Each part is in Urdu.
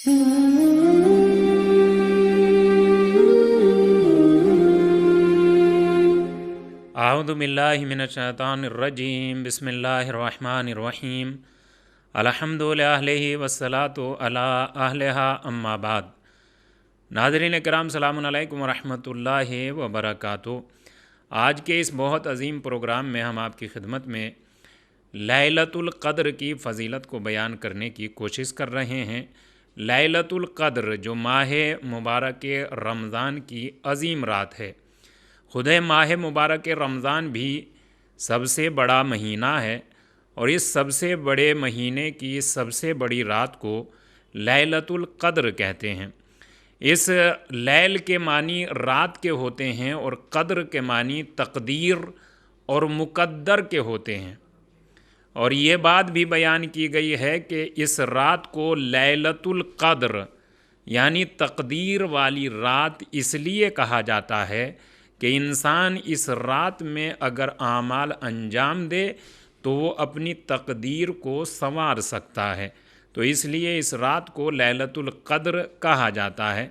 اعوذ باللہ من الشیطان الرجیم بسم اللہ الرحمن الرحیم الحمد للہ والصلاۃ علی اہلہا اما بعد۔ ناظرین کرام السلام علیکم ورحمۃ اللہ وبرکاتہ۔ آج کے اس بہت عظیم پروگرام میں ہم آپ کی خدمت میں لیلۃ القدر کی فضیلت کو بیان کرنے کی کوشش کر رہے ہیں۔ لیلۃ القدر جو ماہ مبارک رمضان کی عظیم رات ہے، خود ماہ مبارک رمضان بھی سب سے بڑا مہینہ ہے، اور اس سب سے بڑے مہینے کی سب سے بڑی رات کو لیلۃ القدر کہتے ہیں۔ اس لیل کے معنی رات کے ہوتے ہیں اور قدر کے معنی تقدیر اور مقدر کے ہوتے ہیں، اور یہ بات بھی بیان کی گئی ہے کہ اس رات کو لیلۃ القدر یعنی تقدیر والی رات اس لیے کہا جاتا ہے کہ انسان اس رات میں اگر اعمال انجام دے تو وہ اپنی تقدیر کو سنوار سکتا ہے، تو اس لیے اس رات کو لیلۃ القدر کہا جاتا ہے۔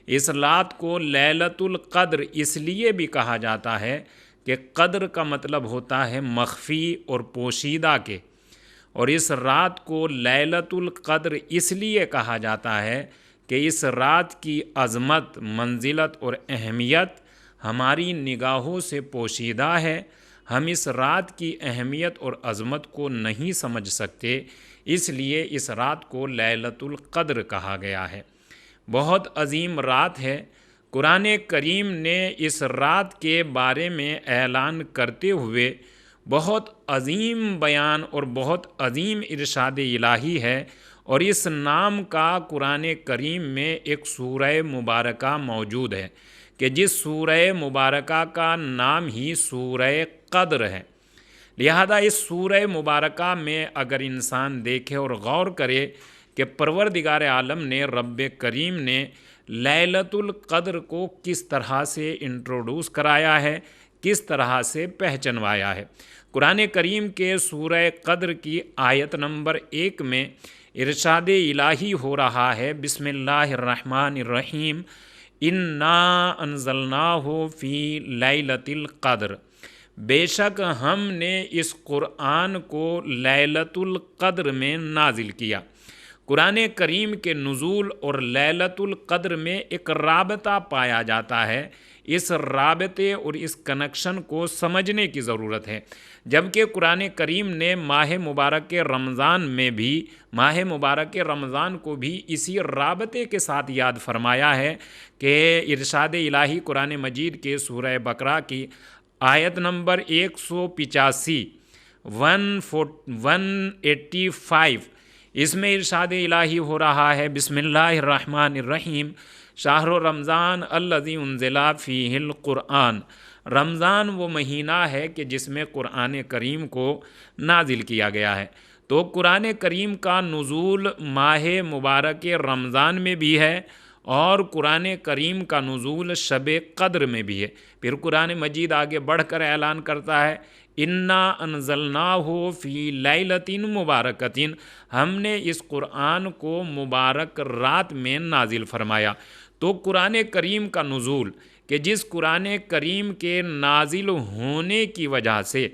اس رات کو لیلۃ القدر اس لیے بھی کہا جاتا ہے کہ قدر کا مطلب ہوتا ہے مخفی اور پوشیدہ کے، اور اس رات کو لیلۃ القدر اس لیے کہا جاتا ہے کہ اس رات کی عظمت، منزلت اور اہمیت ہماری نگاہوں سے پوشیدہ ہے۔ ہم اس رات کی اہمیت اور عظمت کو نہیں سمجھ سکتے، اس لیے اس رات کو لیلۃ القدر کہا گیا ہے۔ بہت عظیم رات ہے۔ قرآن کریم نے اس رات کے بارے میں اعلان کرتے ہوئے بہت عظیم بیان اور بہت عظیم ارشاد الہی ہے، اور اس نام کا قرآن کریم میں ایک سورہ مبارکہ موجود ہے کہ جس سورہ مبارکہ کا نام ہی سورہ قدر ہے۔ لہذا اس سورہ مبارکہ میں اگر انسان دیکھے اور غور کرے کہ پروردگار عالم نے، رب کریم نے لیلۃ القدر کو کس طرح سے انٹروڈیوس کرایا ہے، کس طرح سے پہچنوایا ہے۔ قرآن کریم کے سورہ قدر کی آیت نمبر 1 میں ارشاد الہی ہو رہا ہے، بسم اللہ الرحمن الرحیم، انا انزلناہ فی لیلۃ القدر، بے شک ہم نے اس قرآن کو لیلۃ القدر میں نازل کیا۔ قرآن کریم کے نزول اور لیلۃ القدر میں ایک رابطہ پایا جاتا ہے۔ اس رابطے اور اس کنیکشن کو سمجھنے کی ضرورت ہے، جبکہ قرآن کریم نے ماہ مبارک رمضان میں بھی ماہ مبارک رمضان کو بھی اسی رابطے کے ساتھ یاد فرمایا ہے کہ ارشاد الہی قرآن مجید کے سورہ بقرہ کی آیت نمبر 185 185 اس میں ارشاد الہی ہو رہا ہے، بسم اللہ الرحمن الرحیم، شہر رمضان الذی انزل فیہ القرآن، رمضان وہ مہینہ ہے کہ جس میں قرآن کریم کو نازل کیا گیا ہے۔ تو قرآن کریم کا نزول ماہ مبارک رمضان میں بھی ہے، اور قرآن کریم کا نزول شب قدر میں بھی ہے۔ پھر قرآن مجید آگے بڑھ کر اعلان کرتا ہے، انا انزلناہ فی لیلۃ مبارکۃ، ہم نے اس قرآن کو مبارک رات میں نازل فرمایا۔ تو قرآن کریم کا نزول کہ جس قرآن کریم کے نازل ہونے کی وجہ سے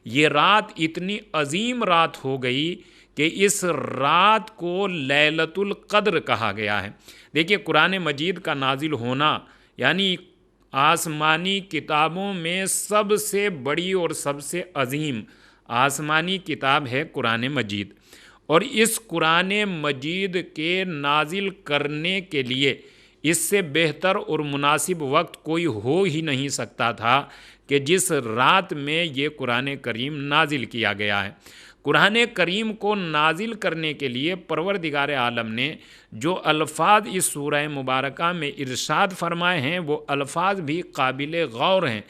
یہ رات اتنی عظیم رات ہو گئی کہ اس رات کو لیلۃ القدر کہا گیا ہے۔ دیکھیے، قرآن مجید کا نازل ہونا یعنی آسمانی کتابوں میں سب سے بڑی اور سب سے عظیم آسمانی کتاب ہے قرآن مجید، اور اس قرآن مجید کے نازل کرنے کے لیے اس سے بہتر اور مناسب وقت کوئی ہو ہی نہیں سکتا تھا کہ جس رات میں یہ قرآن کریم نازل کیا گیا ہے۔ قرآن کریم کو نازل کرنے کے لیے پروردگار عالم نے جو الفاظ اس سورہ مبارکہ میں ارشاد فرمائے ہیں، وہ الفاظ بھی قابل غور ہیں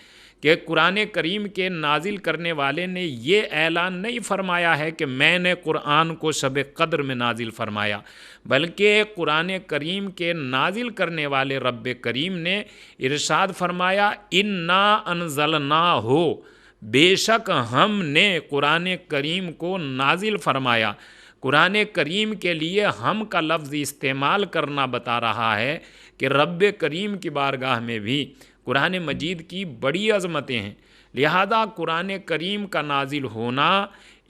کہ قرآن کریم کے نازل کرنے والے نے یہ اعلان نہیں فرمایا ہے کہ میں نے قرآن کو شب قدر میں نازل فرمایا، بلکہ قرآن کریم کے نازل کرنے والے رب کریم نے ارشاد فرمایا، انا انزلناہ، بے شک ہم نے قرآن کریم کو نازل فرمایا۔ قرآن کریم کے لیے ہم کا لفظ استعمال کرنا بتا رہا ہے کہ رب کریم کی بارگاہ میں بھی قرآن مجید کی بڑی عظمتیں ہیں، لہذا قرآن کریم کا نازل ہونا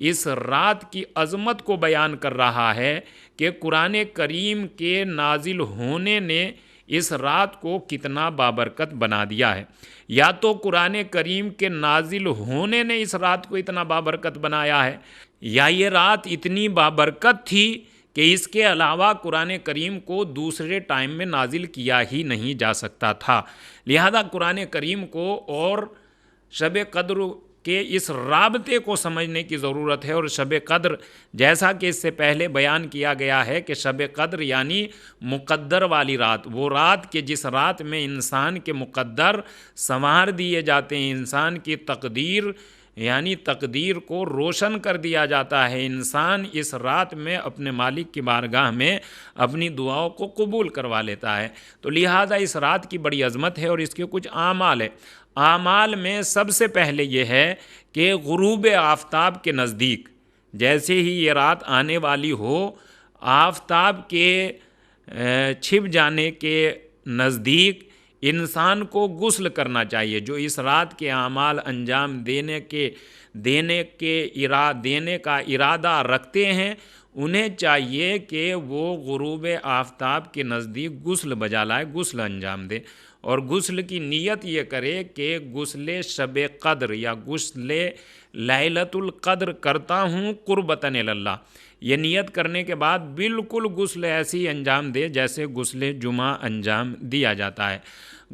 اس رات کی عظمت کو بیان کر رہا ہے کہ قرآن کریم کے نازل ہونے نے اس رات کو کتنا بابرکت بنا دیا ہے۔ یا تو قرآن کریم کے نازل ہونے نے اس رات کو اتنا بابرکت بنایا ہے، یا یہ رات اتنی بابرکت تھی کہ اس کے علاوہ قرآن کریم کو دوسرے ٹائم میں نازل کیا ہی نہیں جا سکتا تھا۔ لہذا قرآن کریم کو اور شب قدر کے اس رابطے کو سمجھنے کی ضرورت ہے۔ اور شب قدر جیسا کہ اس سے پہلے بیان کیا گیا ہے کہ شب قدر یعنی مقدر والی رات، وہ رات کہ جس رات میں انسان کے مقدر سنوار دیے جاتے ہیں، انسان کی تقدیر یعنی تقدیر کو روشن کر دیا جاتا ہے، انسان اس رات میں اپنے مالک کی بارگاہ میں اپنی دعاؤں کو قبول کروا لیتا ہے۔ تو لہٰذا اس رات کی بڑی عظمت ہے اور اس کے کچھ اعمال ہیں۔ اعمال میں سب سے پہلے یہ ہے کہ غروب آفتاب کے نزدیک جیسے ہی یہ رات آنے والی ہو، آفتاب کے چھپ جانے کے نزدیک انسان کو غسل کرنا چاہیے۔ جو اس رات کے اعمال انجام دینے کا ارادہ رکھتے ہیں انہیں چاہیے کہ وہ غروب آفتاب کے نزدیک غسل بجا لائے، غسل انجام دے، اور غسل کی نیت یہ کرے کہ غسل شب قدر یا غسل لیلۃ القدر کرتا ہوں قربتاً اللہ۔ یہ نیت کرنے کے بعد بالکل غسل ایسی انجام دے جیسے غسل جمعہ انجام دیا جاتا ہے۔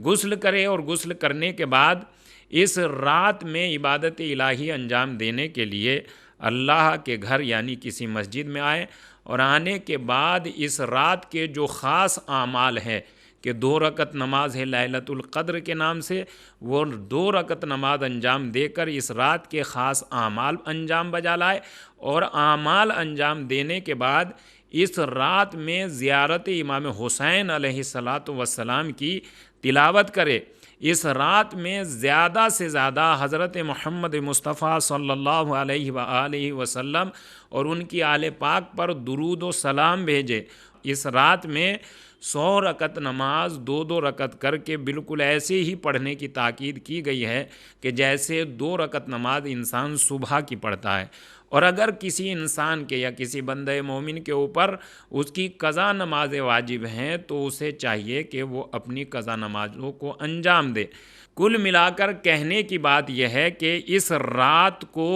غسل کرے اور غسل کرنے کے بعد اس رات میں عبادت الہی انجام دینے کے لیے اللہ کے گھر یعنی کسی مسجد میں آئے، اور آنے کے بعد اس رات کے جو خاص اعمال ہیں کہ 2 رکعت نماز ہے لیلۃ القدر کے نام سے، وہ 2 رکعت نماز انجام دے کر اس رات کے خاص اعمال انجام بجا لائے، اور اعمال انجام دینے کے بعد اس رات میں زیارت امام حسین علیہ السلام کی تلاوت کرے۔ اس رات میں زیادہ سے زیادہ حضرت محمد مصطفیٰ صلی اللہ علیہ وآلہ وسلم اور ان کی آل پاک پر درود و سلام بھیجے۔ اس رات میں 100 رکعت نماز 2 رکعت کر کے بالکل ایسے ہی پڑھنے کی تاکید کی گئی ہے کہ جیسے 2 رکعت نماز انسان صبح کی پڑھتا ہے۔ اور اگر کسی انسان کے یا کسی بندہ مومن کے اوپر اس کی قضا نمازیں واجب ہیں تو اسے چاہیے کہ وہ اپنی قضا نمازوں کو انجام دے۔ کل ملا کر کہنے کی بات یہ ہے کہ اس رات کو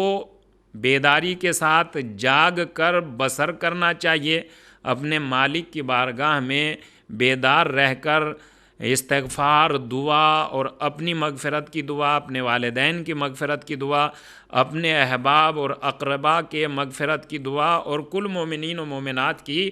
بیداری کے ساتھ جاگ کر بسر کرنا چاہیے، اپنے مالک کی بارگاہ میں بیدار رہ کر استغفار، دعا اور اپنی مغفرت کی دعا، اپنے والدین کی مغفرت کی دعا، اپنے احباب اور اقربا کے مغفرت کی دعا اور کل مومنین و مومنات کی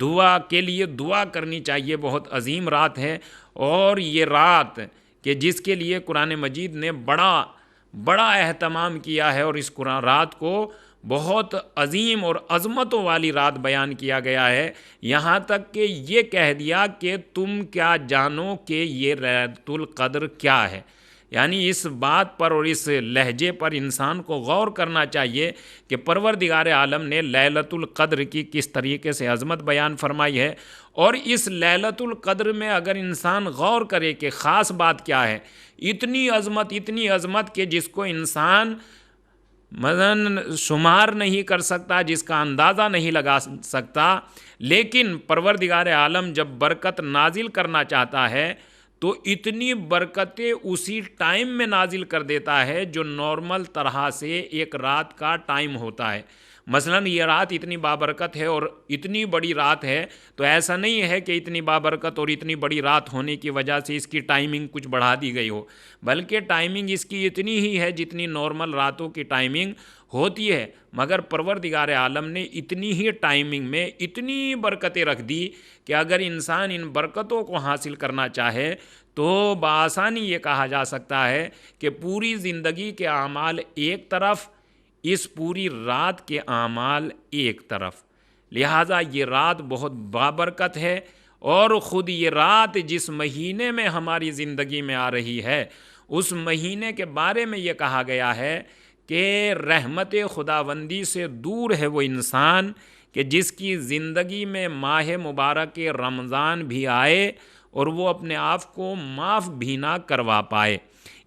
دعا کے لیے دعا کرنی چاہیے۔ بہت عظیم رات ہے، اور یہ رات کہ جس کے لیے قرآن مجید نے بڑا اہتمام کیا ہے، اور اس رات کو بہت عظیم اور عظمتوں والی رات بیان کیا گیا ہے، یہاں تک کہ یہ کہہ دیا کہ تم کیا جانو کہ یہ لیلۃ القدر کیا ہے۔ یعنی اس بات پر اور اس لہجے پر انسان کو غور کرنا چاہیے کہ پروردگار عالم نے لیلۃ القدر کی کس طریقے سے عظمت بیان فرمائی ہے، اور اس لیلۃ القدر میں اگر انسان غور کرے کہ خاص بات کیا ہے، اتنی عظمت کہ جس کو انسان مثلاً شمار نہیں کر سکتا، جس کا اندازہ نہیں لگا سکتا، لیکن پروردگار عالم جب برکت نازل کرنا چاہتا ہے تو اتنی برکتیں اسی ٹائم میں نازل کر دیتا ہے جو نارمل طرح سے ایک رات کا ٹائم ہوتا ہے۔ مثلاً یہ رات اتنی بابرکت ہے اور اتنی بڑی رات ہے، تو ایسا نہیں ہے کہ اتنی بابرکت اور اتنی بڑی رات ہونے کی وجہ سے اس کی ٹائمنگ کچھ بڑھا دی گئی ہو، بلکہ ٹائمنگ اس کی اتنی ہی ہے جتنی نارمل راتوں کی ٹائمنگ ہوتی ہے، مگر پروردگار عالم نے اتنی ہی ٹائمنگ میں اتنی برکتیں رکھ دی کہ اگر انسان ان برکتوں کو حاصل کرنا چاہے تو بآسانی یہ کہا جا سکتا ہے کہ پوری زندگی کے اعمال ایک طرف، اس پوری رات کے اعمال ایک طرف۔ لہٰذا یہ رات بہت بابرکت ہے، اور خود یہ رات جس مہینے میں ہماری زندگی میں آ رہی ہے اس مہینے کے بارے میں یہ کہا گیا ہے کہ رحمت خداوندی سے دور ہے وہ انسان کہ جس کی زندگی میں ماہ مبارک رمضان بھی آئے اور وہ اپنے آپ کو معاف بھی نہ کروا پائے۔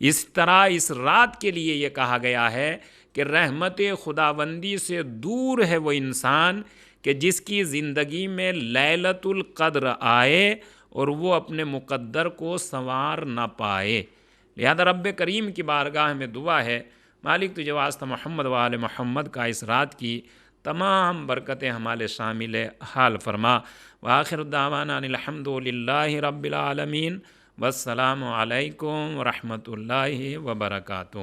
اس طرح اس رات کے لیے یہ کہا گیا ہے کہ رحمت خداوندی سے دور ہے وہ انسان کہ جس کی زندگی میں لیلۃ القدر آئے اور وہ اپنے مقدر کو سنوار نہ پائے۔ لہذا رب کریم کی بارگاہ میں دعا ہے، مالک تجھے واسطہ محمد و آل محمد کا اس رات کی تمام برکتیں ہمارے شامل حال فرما۔ وآخر دعوانا ان الحمد للہ رب العالمین، والسلام علیکم ورحمۃ اللہ وبرکاتہ۔